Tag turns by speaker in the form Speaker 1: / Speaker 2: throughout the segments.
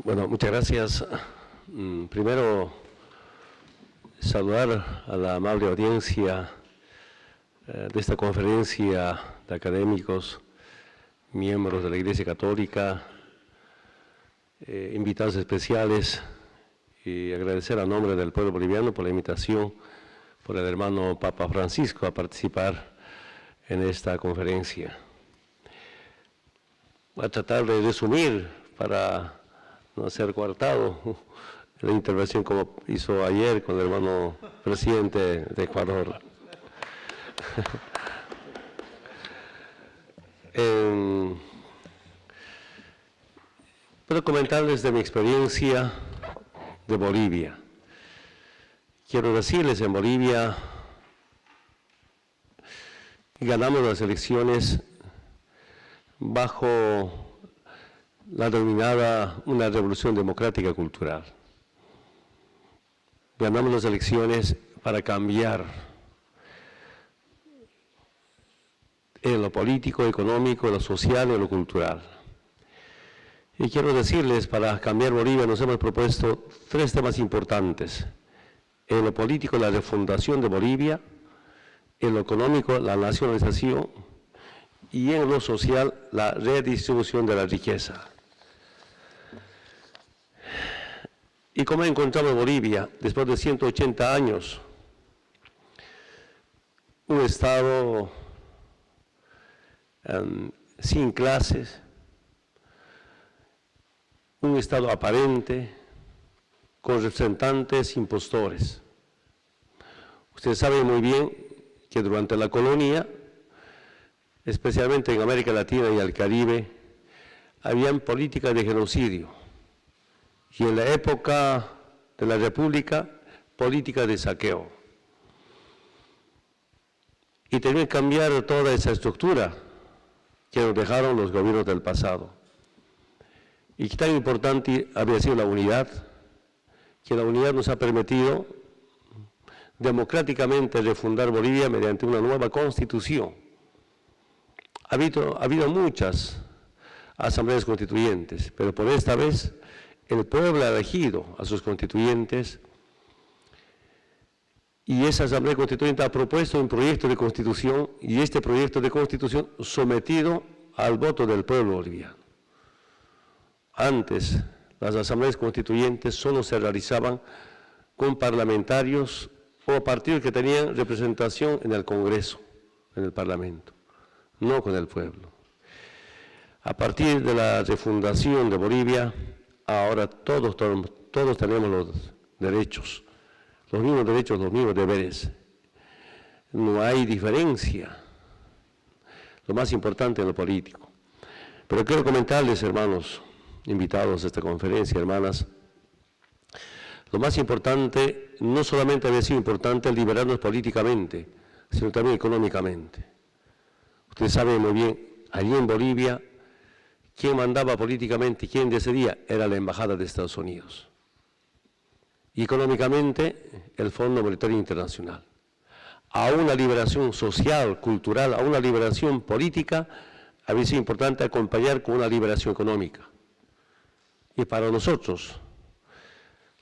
Speaker 1: Bueno, muchas gracias. Primero, saludar a la amable audiencia de esta conferencia de académicos, miembros de la Iglesia Católica, invitados especiales, y agradecer a nombre del pueblo boliviano por la invitación por el hermano Papa Francisco a participar en esta conferencia. Voy a tratar de resumir para no ser coartado la intervención como hizo ayer con el hermano presidente de Ecuador. Puedo comentarles de mi experiencia de Bolivia. Quiero decirles, en Bolivia ganamos las elecciones bajo la denominada una revolución democrática cultural. Ganamos las elecciones para cambiar en lo político, económico, en lo social y en lo cultural. Y quiero decirles, para cambiar Bolivia nos hemos propuesto 3 temas importantes. En lo político, la refundación de Bolivia; en lo económico, la nacionalización; y en lo social, la redistribución de la riqueza. ¿Y cómo encontramos Bolivia después de 180 años? Un Estado sin clases, un Estado aparente, con representantes impostores. Ustedes saben muy bien que durante la colonia, especialmente en América Latina y el Caribe, habían políticas de genocidio. Y en la época de la República, política de saqueo. Y tenían que cambiar toda esa estructura que nos dejaron los gobiernos del pasado. Y que tan importante había sido la unidad, que la unidad nos ha permitido democráticamente refundar Bolivia mediante una nueva constitución. Ha habido muchas asambleas constituyentes, pero por esta vez el pueblo ha elegido a sus constituyentes y esa asamblea constituyente ha propuesto un proyecto de constitución y este proyecto de constitución sometido al voto del pueblo boliviano. Antes, las asambleas constituyentes solo se realizaban con parlamentarios o partidos que tenían representación en el Congreso, en el Parlamento, no con el pueblo. A partir de la refundación de Bolivia, ahora todos tenemos los derechos, los mismos derechos, los mismos deberes. No hay diferencia, lo más importante en lo político. Pero quiero comentarles, hermanos, invitados a esta conferencia, hermanas, lo más importante, no solamente había sido importante liberarnos políticamente, sino también económicamente. Ustedes saben muy bien, allí en Bolivia, quien mandaba políticamente, quien decidía, era la Embajada de Estados Unidos. Y económicamente, el Fondo Monetario Internacional. A una liberación social, cultural, a una liberación política, había sido importante acompañar con una liberación económica. Y para nosotros,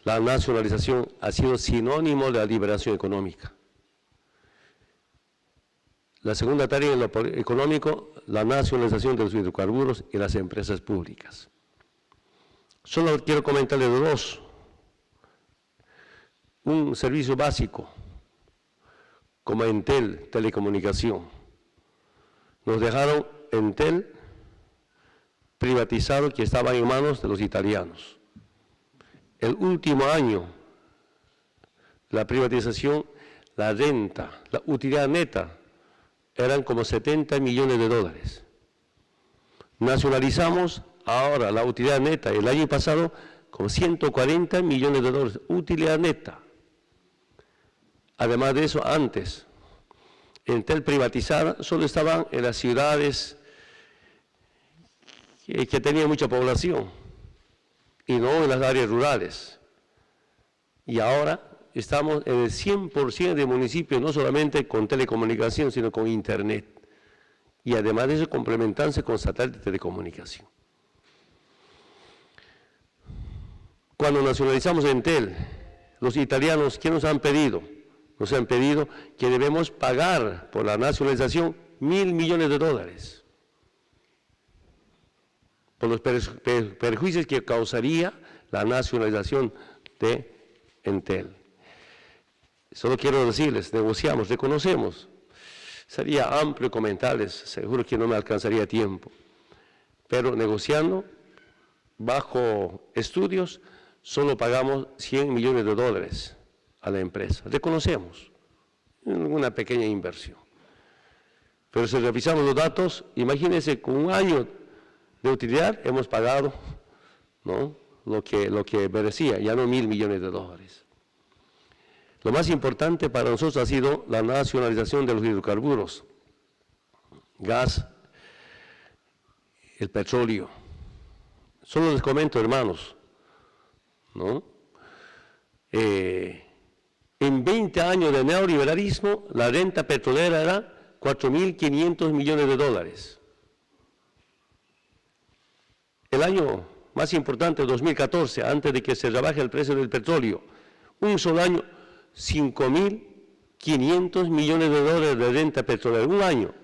Speaker 1: la nacionalización ha sido sinónimo de la liberación económica. La segunda tarea en lo económico, la nacionalización de los hidrocarburos y las empresas públicas. Solo quiero comentarles 2. Un servicio básico, como Entel, telecomunicación. Nos dejaron Entel privatizado, que estaba en manos de los italianos. El último año, la privatización, la renta, la utilidad neta, eran como 70 millones de dólares. Nacionalizamos ahora la utilidad neta, el año pasado, con 140 millones de dólares, utilidad neta. Además de eso, antes, Entel privatizada, solo estaban en las ciudades que tenían mucha población y no en las áreas rurales. Y ahora estamos en el 100% de municipios, no solamente con telecomunicación, sino con Internet. Y además de eso, complementarse con satélite de comunicación. Cuando nacionalizamos Entel, los italianos, ¿qué nos han pedido? Nos han pedido que debemos pagar por la nacionalización $1.000 millones por los perjuicios que causaría la nacionalización de Entel. Solo quiero decirles, negociamos, reconocemos. Sería amplio comentarles, seguro que no me alcanzaría tiempo. Pero negociando, bajo estudios, solo pagamos $100 millones a la empresa. Reconocemos una pequeña inversión. Pero si revisamos los datos, imagínense, con un año de utilidad hemos pagado, ¿no?, lo que merecía, ya no $1.000 millones. Lo más importante para nosotros ha sido la nacionalización de los hidrocarburos, gas, el petróleo. Solo les comento, hermanos, ¿no? En 20 años de neoliberalismo, la renta petrolera era $4.500 millones. El año más importante, 2014, antes de que se rebaje el precio del petróleo, un solo año, $5.500 millones de renta petrolera, un año.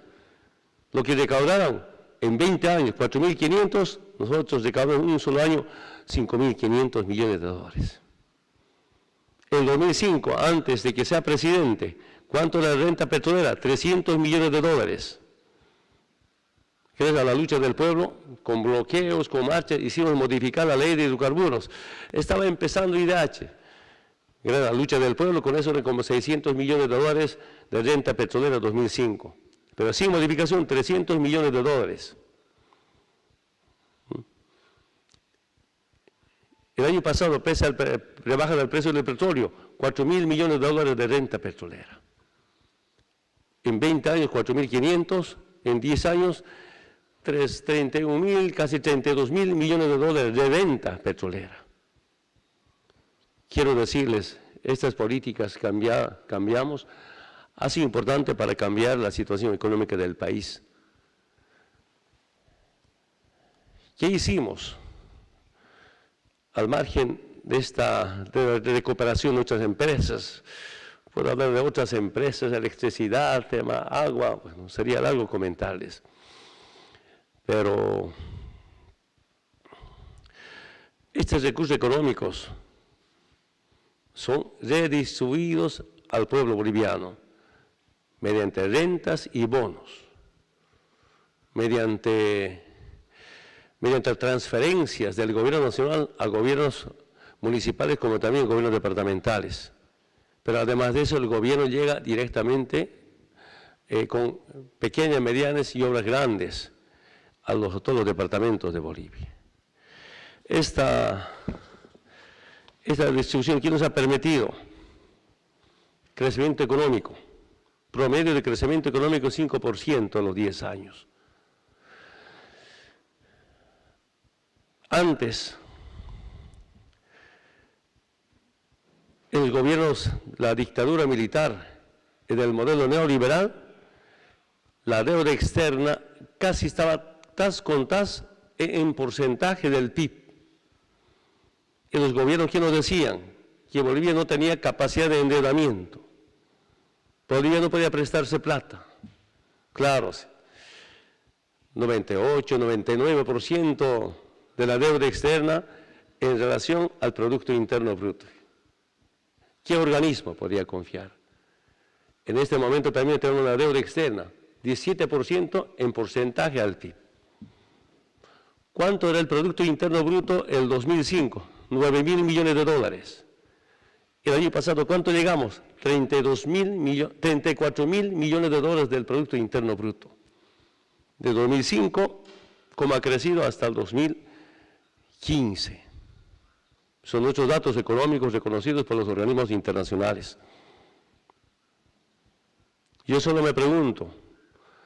Speaker 1: Lo que recaudaron en 20 años, 4.500, nosotros recaudamos en un solo año $5.500 millones. En 2005, antes de que sea presidente, ¿cuánto era la renta petrolera? $300 millones. Gracias a la lucha del pueblo, con bloqueos, con marchas, hicimos modificar la ley de hidrocarburos. Estaba empezando IDH. Gracias a la lucha del pueblo, con eso eran como $600 millones de renta petrolera 2005. Pero sin modificación, $300 millones. El año pasado, pese a la rebaja del precio del petróleo, $4.000 millones de renta petrolera. En 20 años, 4.500, en 10 años, 31.000, casi $32.000 millones de renta petrolera. Quiero decirles, estas políticas cambiamos, ha sido importante para cambiar la situación económica del país. ¿Qué hicimos? Al margen de esta recuperación de nuestras empresas, puedo hablar de otras empresas, electricidad, tema agua, bueno, sería largo comentarles. Pero estos recursos económicos son redistribuidos al pueblo boliviano mediante rentas y bonos, mediante transferencias del gobierno nacional a gobiernos municipales como también gobiernos departamentales. Pero además de eso, el gobierno llega directamente con pequeñas, medianas y obras grandes a todos los departamentos de Bolivia. Esta distribución, ¿qué nos ha permitido? Crecimiento económico, promedio de crecimiento económico 5% en los 10 años. Antes, en los gobiernos, la dictadura militar, en el modelo neoliberal, la deuda externa casi estaba tas con tas en porcentaje del PIB. Y los gobiernos, ¿qué nos decían? Que Bolivia no tenía capacidad de endeudamiento. Bolivia no podía prestarse plata. Claro, 98, 99% de la deuda externa en relación al Producto Interno Bruto. ¿Qué organismo podría confiar? En este momento también tenemos una deuda externa, 17% en porcentaje al PIB. ¿Cuánto era el Producto Interno Bruto en el 2005? $9.000 millones. El año pasado, ¿cuánto llegamos? 34.000 millones de dólares del Producto Interno Bruto. De 2005, como ha crecido hasta el 2015. Son nuestros datos económicos reconocidos por los organismos internacionales. Yo solo me pregunto,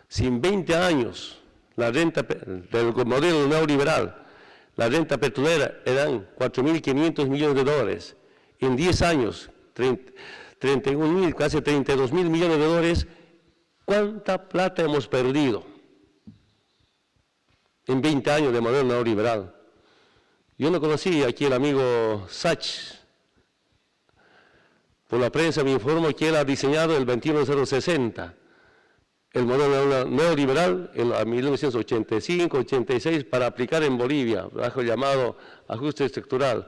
Speaker 1: si en 20 años la renta del modelo neoliberal, la renta petrolera eran $4.500 millones, en 10 años 31.000, casi $32.000 millones, ¿cuánta plata hemos perdido en 20 años de modelo neoliberal? Yo no conocí aquí el amigo Sach. Por la prensa me informo que él ha diseñado el 21060, el modelo neoliberal en 1985-86 para aplicar en Bolivia, bajo el llamado ajuste estructural.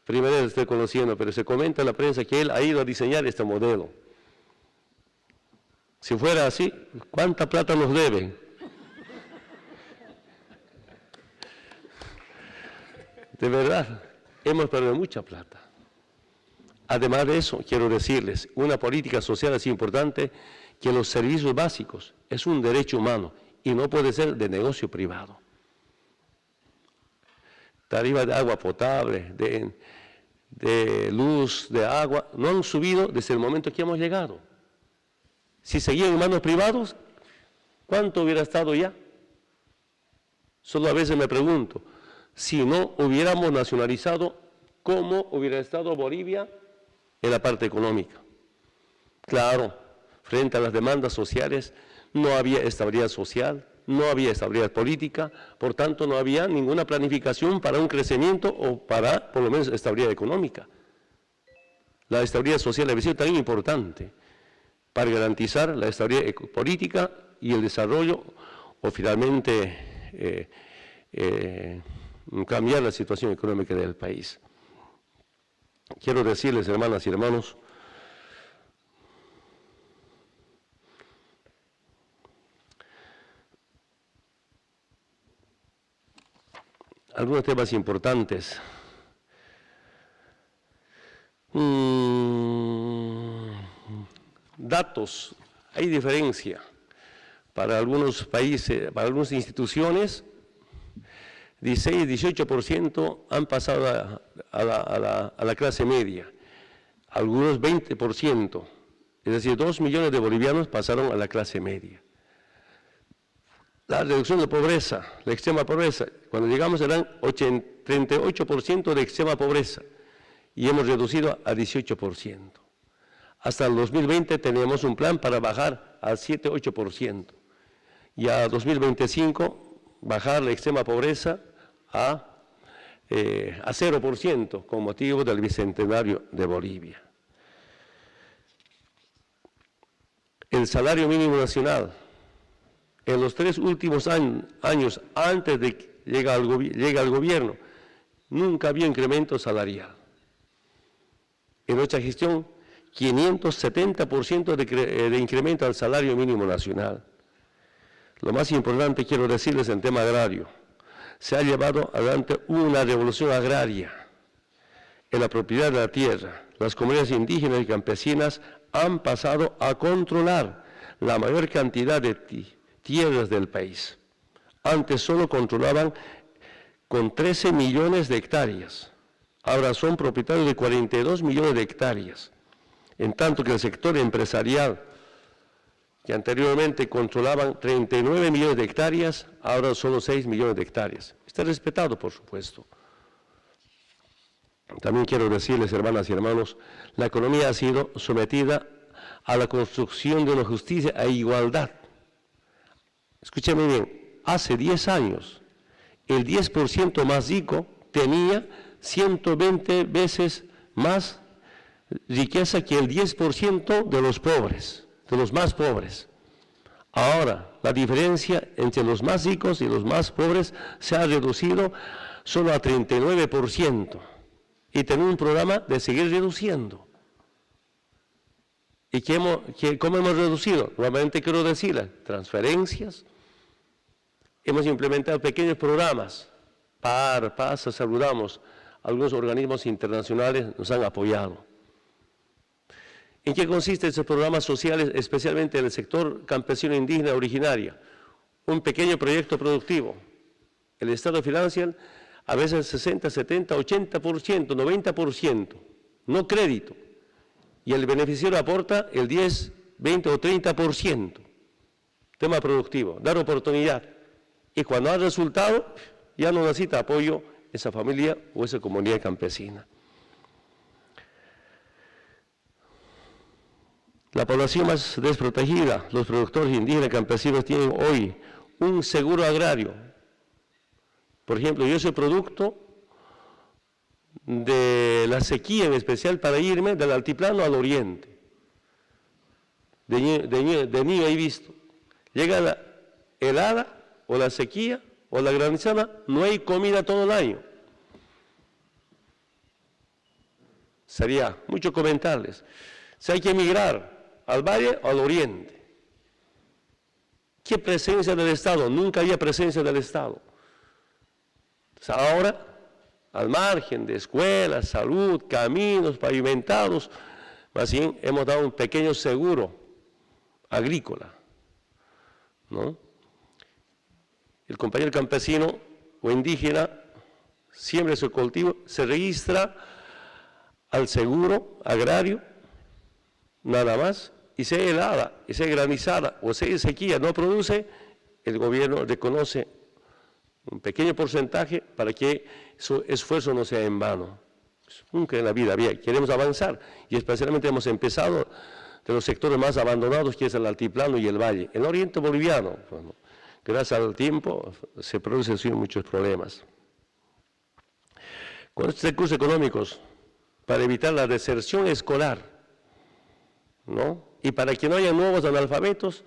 Speaker 1: Primero lo estoy conociendo, pero se comenta en la prensa que él ha ido a diseñar este modelo. Si fuera así, ¿cuánta plata nos deben? De verdad, hemos perdido mucha plata. Además de eso, quiero decirles, una política social es importante, que los servicios básicos es un derecho humano y no puede ser de negocio privado. Tarifa de agua potable, de luz, de agua, no han subido desde el momento que hemos llegado. Si seguían en manos privadas, ¿cuánto hubiera estado ya? Solo a veces me pregunto, si no hubiéramos nacionalizado, ¿cómo hubiera estado Bolivia en la parte económica? Claro, frente a las demandas sociales no había estabilidad social, no había estabilidad política, por tanto no había ninguna planificación para un crecimiento o para, por lo menos, estabilidad económica. La estabilidad social debe ser tan importante para garantizar la estabilidad política y el desarrollo o finalmente cambiar la situación económica del país. Quiero decirles, hermanas y hermanos, algunos temas importantes. Datos, hay diferencia. Para algunos países, para algunas instituciones, 16-18% han pasado a la clase media, algunos 20%, es decir, 2 millones de bolivianos pasaron a la clase media. La reducción de pobreza, la extrema pobreza, cuando llegamos eran 38% de extrema pobreza y hemos reducido a 18%. Hasta el 2020 tenemos un plan para bajar al 7-8% y a 2025 bajar la extrema pobreza a 0% con motivo del Bicentenario de Bolivia. El salario mínimo nacional, en los 3 últimos años antes de que llegue al gobierno, nunca había incremento salarial. En nuestra gestión, 570% de incremento al salario mínimo nacional. Lo más importante quiero decirles en tema agrario, se ha llevado adelante una revolución agraria en la propiedad de la tierra. Las comunidades indígenas y campesinas han pasado a controlar la mayor cantidad de tierras del país. Antes solo controlaban con 13 millones de hectáreas, ahora son propietarios de 42 millones de hectáreas, en tanto que el sector empresarial, que anteriormente controlaban 39 millones de hectáreas, ahora solo 6 millones de hectáreas. Está respetado, por supuesto. También quiero decirles, hermanas y hermanos, la economía ha sido sometida a la construcción de una justicia e igualdad. Escúchame bien, hace 10 años, el 10% más rico tenía 120 veces más riqueza que el 10% de los pobres, de los más pobres. Ahora, la diferencia entre los más ricos y los más pobres se ha reducido solo a 39%. Y tenemos un programa de seguir reduciendo. ¿Y cómo hemos reducido? Nuevamente quiero decirles, transferencias. Hemos implementado pequeños programas. PASA, saludamos. Algunos organismos internacionales nos han apoyado. ¿En qué consisten estos programas sociales, especialmente en el sector campesino indígena originaria? Un pequeño proyecto productivo. El Estado financia a veces 60, 70, 80%, 90%, no crédito. Y el beneficiario aporta el 10, 20 o 30%. Tema productivo, dar oportunidad. Y cuando ha resultado, ya no necesita apoyo esa familia o esa comunidad campesina. La población más desprotegida, los productores indígenas campesinos, tienen hoy un seguro agrario. Por ejemplo, yo soy producto de la sequía, en especial para irme del altiplano al oriente. De niño he visto, llega la helada o la sequía o la granizada, no hay comida todo el año. Sería mucho comentarles. Si hay que emigrar al valle o al oriente. ¿Qué presencia del Estado? Nunca había presencia del Estado. Entonces ahora, al margen de escuelas, salud, caminos pavimentados, más bien hemos dado un pequeño seguro agrícola, ¿no? El compañero campesino o indígena siembra su cultivo, se registra al seguro agrario, nada más, y si hay helada, y si hay granizada, o si hay sequía, no produce, el gobierno reconoce un pequeño porcentaje para que su esfuerzo no sea en vano. Nunca en la vida queremos avanzar, y especialmente hemos empezado de los sectores más abandonados, que es el altiplano y el valle. En el oriente boliviano, bueno, gracias al tiempo, se producen muchos problemas. Con estos recursos económicos, para evitar la deserción escolar, ¿no? Y para que no haya nuevos analfabetos,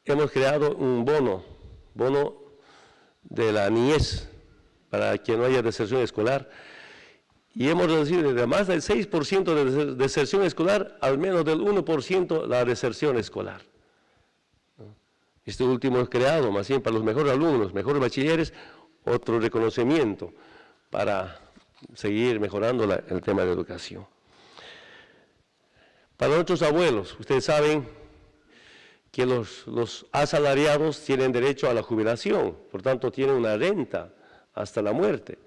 Speaker 1: hemos creado un bono de la niñez, para que no haya deserción escolar, y hemos reducido de más del 6% de deserción escolar, al menos del 1% la deserción escolar. Este último es creado, más bien para los mejores alumnos, mejores bachilleres, otro reconocimiento para seguir mejorando el tema de educación. Para nuestros abuelos, ustedes saben que los asalariados tienen derecho a la jubilación, por tanto tienen una renta hasta la muerte.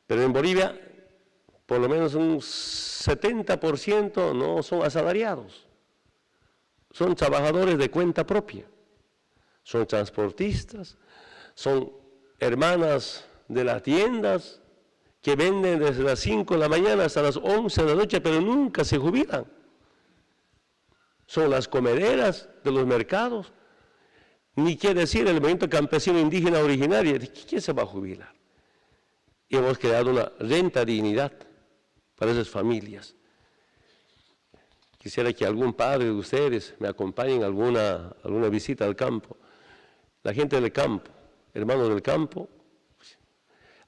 Speaker 1: Pero en Bolivia, por lo menos un 70% no son asalariados, son trabajadores de cuenta propia, son transportistas, son hermanas de las tiendas que venden desde las 5 de la mañana hasta las 11 de la noche, pero nunca se jubilan. Son las comederas de los mercados, ni qué decir el movimiento campesino indígena originario. ¿Quién se va a jubilar? Y hemos creado una renta dignidad para esas familias. Quisiera que algún padre de ustedes me acompañe en alguna visita al campo. La gente del campo, hermanos del campo,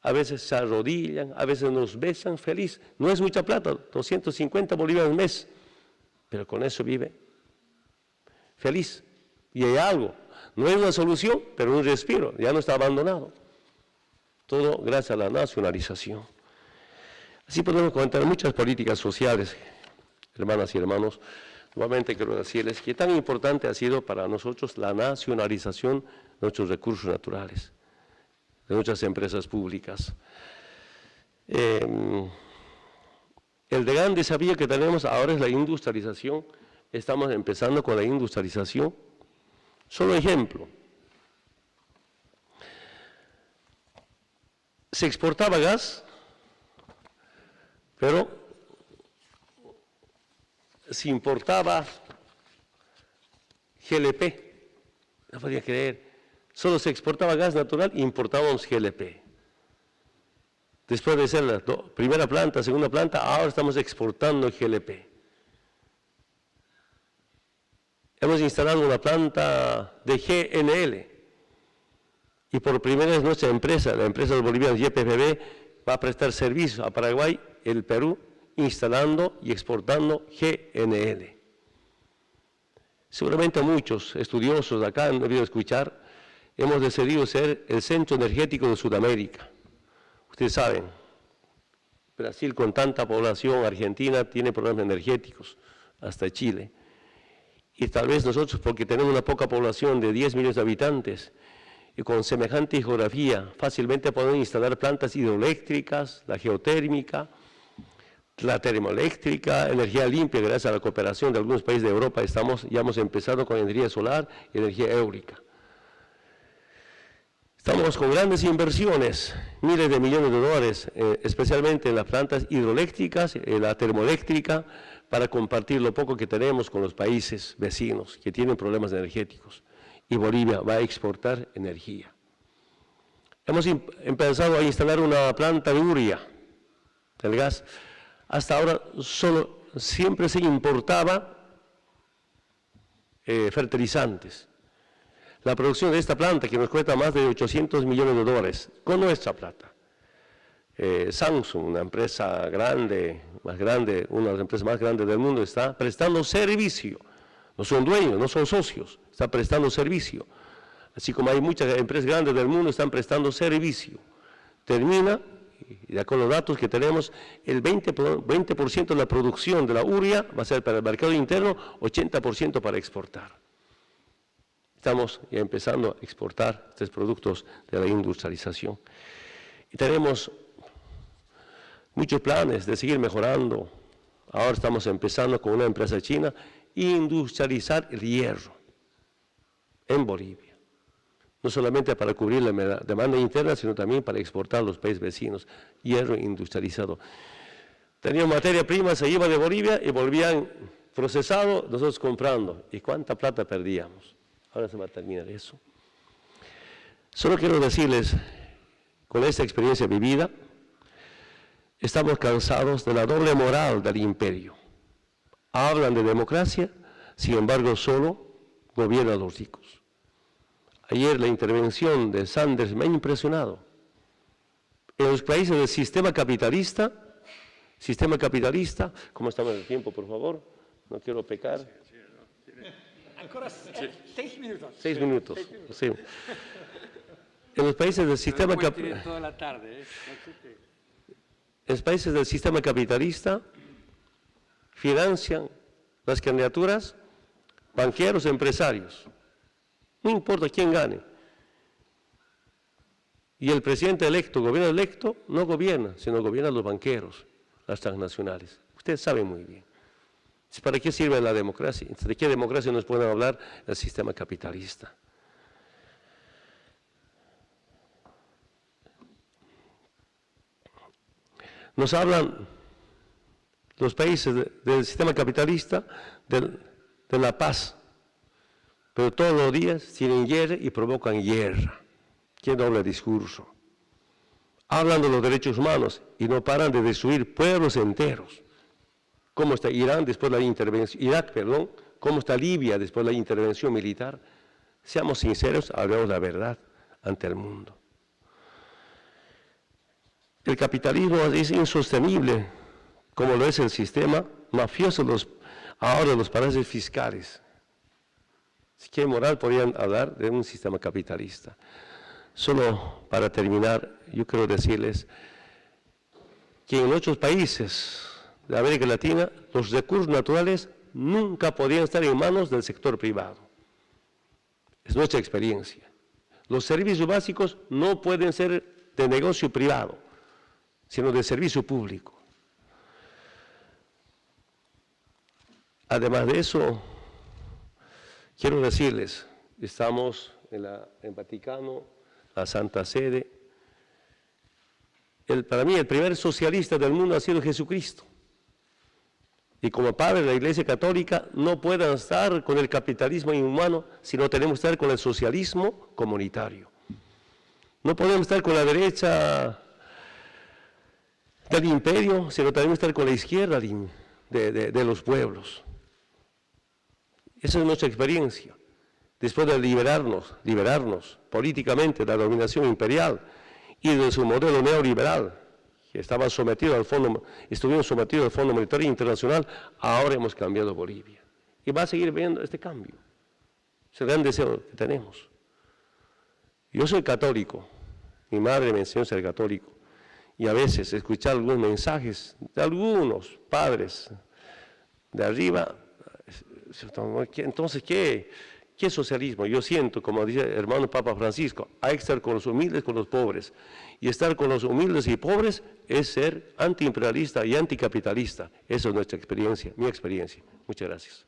Speaker 1: a veces se arrodillan, a veces nos besan feliz. No es mucha plata, 250 bolívares al mes, pero con eso vive feliz. Y hay algo, no es una solución, pero un respiro, ya no está abandonado. Todo gracias a la nacionalización. Así podemos comentar muchas políticas sociales, hermanas y hermanos. Nuevamente quiero decirles que tan importante ha sido para nosotros la nacionalización de nuestros recursos naturales, de nuestras empresas públicas. El gran desafío que tenemos ahora es la industrialización. Estamos empezando con la industrialización. Solo ejemplo. Se exportaba gas, pero se importaba GLP. No podía creer. Solo se exportaba gas natural e importábamos GLP. Después de ser la primera planta, segunda planta, ahora estamos exportando GLP. Hemos instalado una planta de GNL y por primera vez nuestra empresa, la empresa boliviana YPFB, va a prestar servicio a Paraguay, el Perú, instalando y exportando GNL. Seguramente muchos estudiosos de acá han debido escuchar, hemos decidido ser el centro energético de Sudamérica. Ustedes saben, Brasil con tanta población, Argentina tiene problemas energéticos, hasta Chile. Y tal vez nosotros, porque tenemos una poca población de 10 millones de habitantes, y con semejante geografía, fácilmente podemos instalar plantas hidroeléctricas, la geotérmica, la termoeléctrica, energía limpia, gracias a la cooperación de algunos países de Europa, ya hemos empezado con energía solar y energía eólica. Estamos con grandes inversiones, miles de millones de dólares, especialmente en las plantas hidroeléctricas, en la termoeléctrica, para compartir lo poco que tenemos con los países vecinos que tienen problemas energéticos. Y Bolivia va a exportar energía. Hemos empezado a instalar una planta de urea del gas, hasta ahora siempre se importaba fertilizantes. La producción de esta planta, que nos cuesta más de 800 millones de dólares, con nuestra plata. Samsung, una empresa grande, más grande, una de las empresas más grandes del mundo, está prestando servicio. No son dueños, no son socios, está prestando servicio. Así como hay muchas empresas grandes del mundo, están prestando servicio. Termina, y con los datos que tenemos, el 20% de la producción de la urea va a ser para el mercado interno, 80% para exportar. Estamos ya empezando a exportar estos productos de la industrialización. Y tenemos muchos planes de seguir mejorando. Ahora estamos empezando con una empresa china, industrializar el hierro en Bolivia. No solamente para cubrir la demanda interna, sino también para exportar a los países vecinos, hierro industrializado. Teníamos materia prima, se iba de Bolivia y volvían procesado, nosotros comprando. ¿Y cuánta plata perdíamos? Ahora se va a terminar eso. Solo quiero decirles, con esta experiencia vivida, estamos cansados de la doble moral del imperio. Hablan de democracia, sin embargo solo gobiernan a los ricos. Ayer la intervención de Sanders me ha impresionado. En los países del sistema capitalista, ¿cómo estamos en el tiempo, por favor? No quiero pecar.
Speaker 2: Ancora 6 minutos.
Speaker 1: 6 minutos, sí. En los países del sistema capitalista financian las candidaturas banqueros, empresarios. No importa quién gane. Y el presidente electo, gobierno electo, no gobierna, sino gobiernan los banqueros, las transnacionales. Ustedes saben muy bien. ¿Para qué sirve la democracia? ¿De qué democracia nos pueden hablar el sistema capitalista? Nos hablan los países del sistema capitalista de la paz, pero todos los días tienen guerra y provocan guerra. Qué doble discurso. Hablan de los derechos humanos y no paran de destruir pueblos enteros. ¿Cómo está Irak después de la intervención? ¿Cómo está Libia después de la intervención militar? Seamos sinceros, hablemos la verdad ante el mundo. El capitalismo es insostenible, como lo es el sistema mafioso, ahora los paraísos fiscales. Si quieren moral, podrían hablar de un sistema capitalista. Solo para terminar, yo quiero decirles que en otros países de América Latina, los recursos naturales nunca podían estar en manos del sector privado. Es nuestra experiencia. Los servicios básicos no pueden ser de negocio privado, sino de servicio público. Además de eso, quiero decirles, estamos en Vaticano, la Santa Sede. Para mí, el primer socialista del mundo ha sido Jesucristo. Y como padre de la Iglesia Católica, no pueden estar con el capitalismo inhumano, sino tenemos que estar con el socialismo comunitario. No podemos estar con la derecha del imperio, sino tenemos que estar con la izquierda de los pueblos. Esa es nuestra experiencia. Después de liberarnos políticamente de la dominación imperial y de su modelo neoliberal, que estuvieron sometidos al Fondo Monetario Internacional, ahora hemos cambiado Bolivia. Y va a seguir viendo este cambio. Es el gran deseo que tenemos. Yo soy católico, mi madre me enseñó a ser católico, y a veces escuchar algunos mensajes de algunos padres de arriba, entonces, ¿qué socialismo? Yo siento, como dice el hermano Papa Francisco, hay que estar con los humildes, con los pobres. Y estar con los humildes y pobres es ser antiimperialista y anticapitalista. Esa es nuestra experiencia, mi experiencia. Muchas gracias.